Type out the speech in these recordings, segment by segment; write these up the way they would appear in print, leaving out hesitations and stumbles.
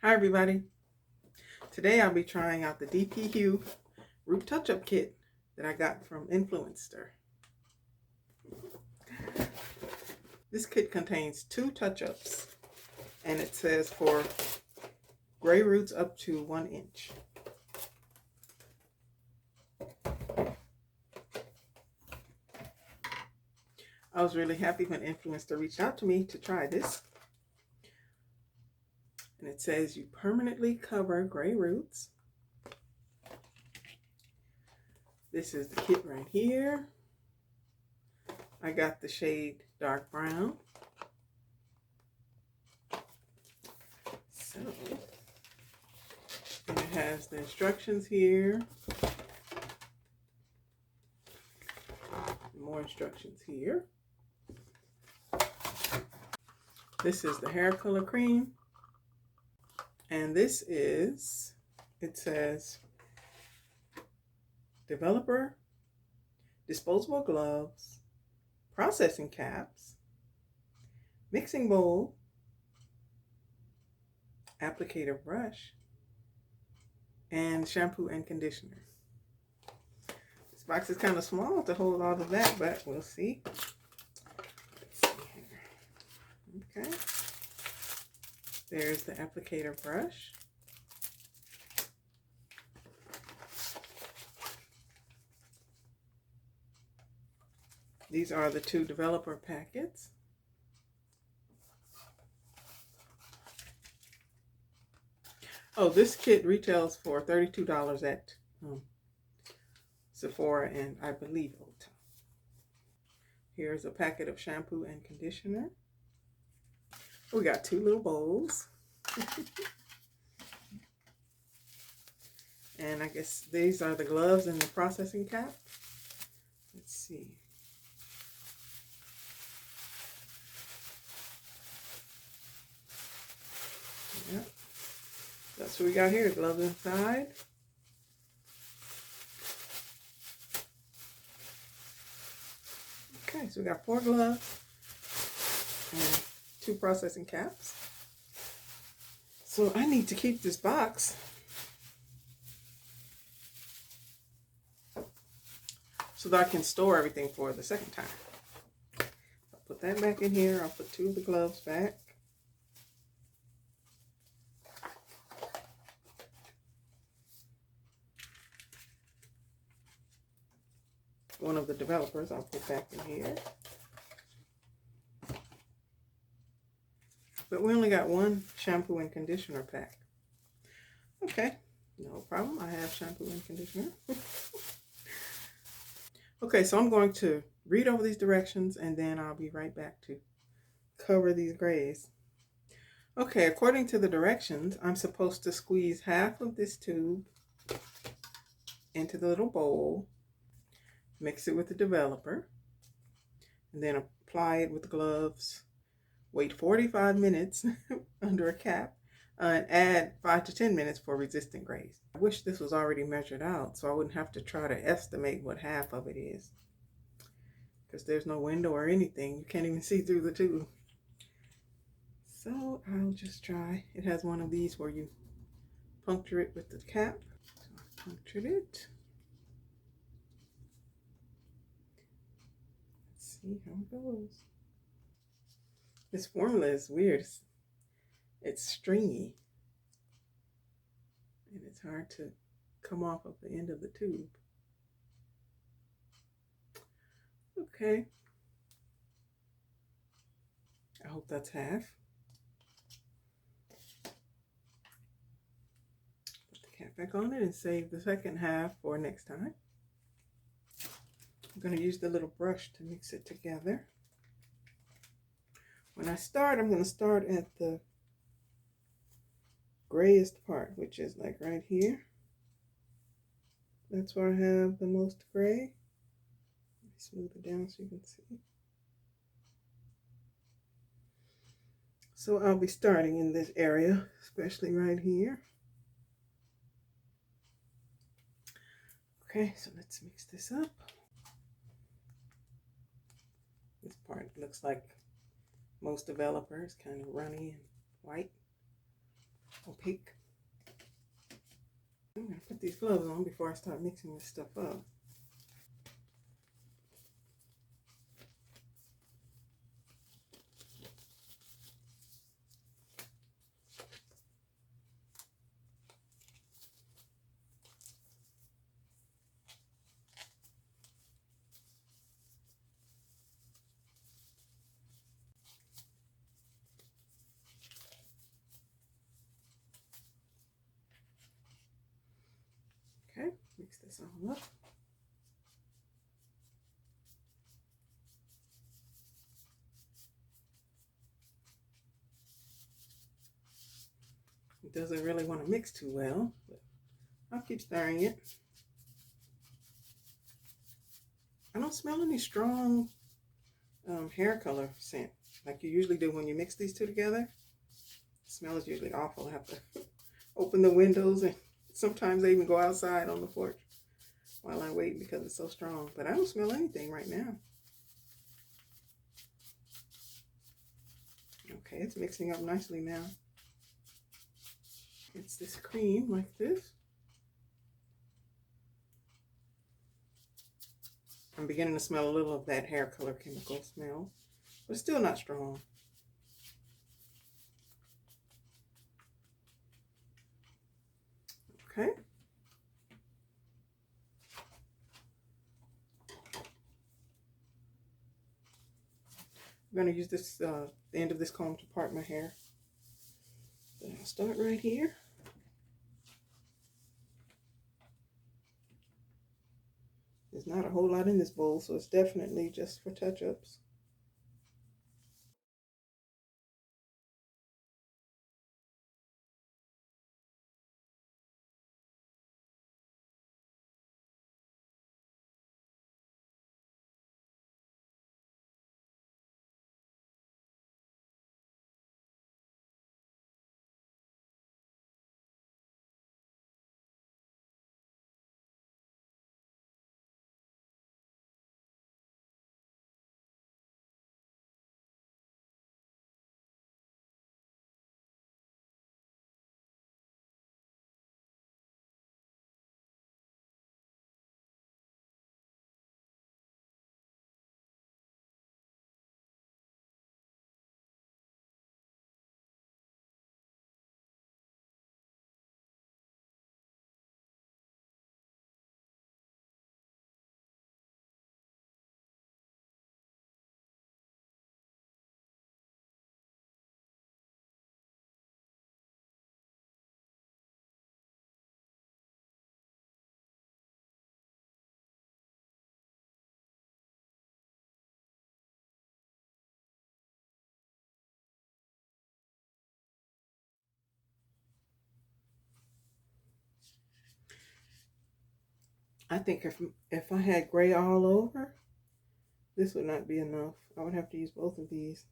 Hi everybody. Today I'll be trying out the dpHue root touch-up kit that I got from Influenster. This kit contains 2 touch-ups and it says for gray roots up to 1 inch. I was really happy when Influenster reached out to me to try this. And it says you permanently cover gray roots. This is the kit right here. I got the shade dark brown. So, and it has the instructions here. More instructions here. This is the hair color cream. And this is, it says, developer, disposable gloves, processing caps, mixing bowl, applicator brush, and shampoo and conditioner. This box is kind of small to hold all of that, but we'll see. Let's see here. Okay. There's the applicator brush. These are the 2 developer packets. Oh, this kit retails for $32 at Sephora and I believe Ulta. Here's a packet of shampoo and conditioner. We got 2 little bowls. And I guess these are the gloves and the processing cap. Let's see. Yep. That's what we got here. Gloves inside. Okay, so we got 4 gloves and 2 processing caps. So I need to keep this box so that I can store everything for the second time. I'll put that back in here. I'll put 2 of the gloves back. One of the developers I'll put back in here. But we only got 1 shampoo and conditioner pack. Okay, no problem. I have shampoo and conditioner. Okay, so I'm going to read over these directions and then I'll be right back to cover these grays. Okay, according to the directions, I'm supposed to squeeze half of this tube into the little bowl, mix it with the developer, and then apply it with gloves. Wait 45 minutes under a cap and add 5 to 10 minutes for resistant grays. I wish this was already measured out so I wouldn't have to try to estimate what half of it is. Because there's no window or anything. You can't even see through the tube. So I'll just try. It has one of these where you puncture it with the cap. So I punctured it. Let's see how it goes. This formula is weird. It's stringy. And it's hard to come off of the end of the tube. Okay. I hope that's half. Put the cap back on it and save the second half for next time. I'm going to use the little brush to mix it together. When I start, I'm going to start at the grayest part, which is like right here. That's where I have the most gray. Let me smooth it down so you can see. So I'll be starting in this area, especially right here. Okay, so let's mix this up. This part looks like most developers, kind of runny and white. opaque. I'm going to put these gloves on before I start mixing this stuff up. Okay, mix this all up. It doesn't really want to mix too well, but I'll keep stirring it. I don't smell any strong hair color scent like you usually do when you mix these two together. The smell is usually awful. I have to open the windows, and sometimes I even go outside on the porch while I wait because it's so strong. But I don't smell anything right now. Okay, it's mixing up nicely now. It's this cream like this. I'm beginning to smell a little of that hair color chemical smell, but it's still not strong. Okay. I'm going to use this, the end of this comb to part my hair. So I'll start right here. There's not a whole lot in this bowl, so it's definitely just for touch-ups. I think if I had gray all over, this would not be enough. I would have to use both of these.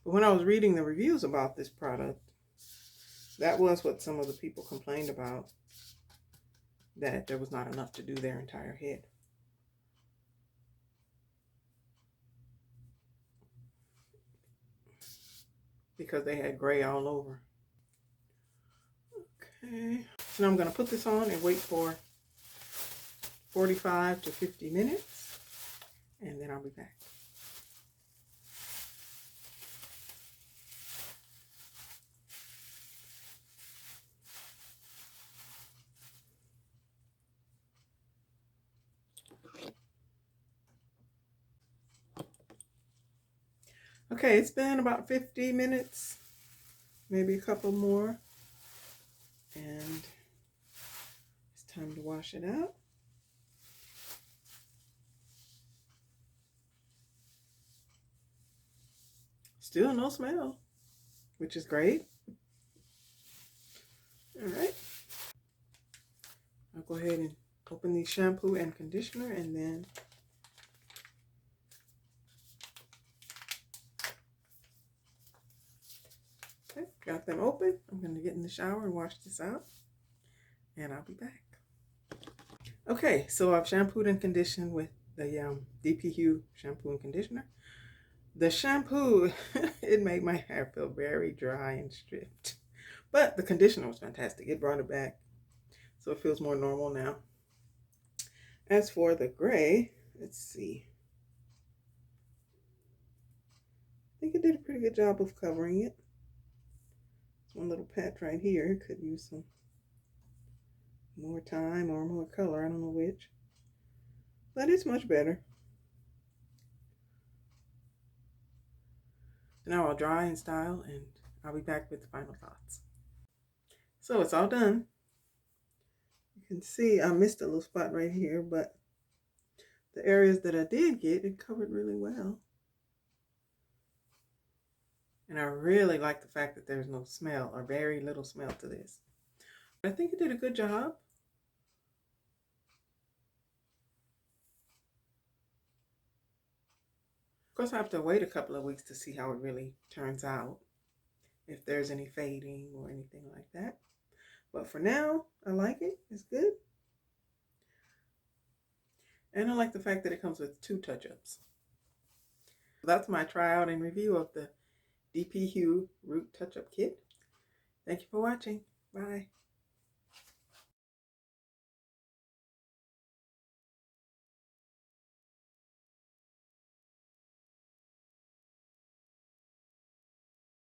But when I was reading the reviews about this product, that was what some of the people complained about, that there was not enough to do their entire head. Because they had gray all over. Okay, so now I'm going to put this on and wait for 45 to 50 minutes, and then I'll be back. Okay, it's been about 50 minutes, maybe a couple more, and it's time to wash it out. Still no smell, which is great. All right, I'll go ahead and open the shampoo and conditioner, and then okay, got them open. I'm going to get in the shower and wash this out, and I'll be back. Okay, so I've shampooed and conditioned with the dpHue shampoo and conditioner. The shampoo, it made my hair feel very dry and stripped. But the conditioner was fantastic. It brought it back. So it feels more normal now. As for the gray, let's see. I think it did a pretty good job of covering it. One little patch right here could use some more time or more color. I don't know which. But it's much better. Now I'll dry and style, and I'll be back with the final thoughts. So it's all done. You can see I missed a little spot right here, but the areas that I did get, it covered really well. And I really like the fact that there's no smell or very little smell to this. I think it did a good job. Of course, I have to wait a couple of weeks to see how it really turns out, if there's any fading or anything like that. But for now, I like it. It's good. And I like the fact that it comes with 2 touch-ups. That's my tryout and review of the dpHue Root Touch-Up Kit. Thank you for watching. Bye.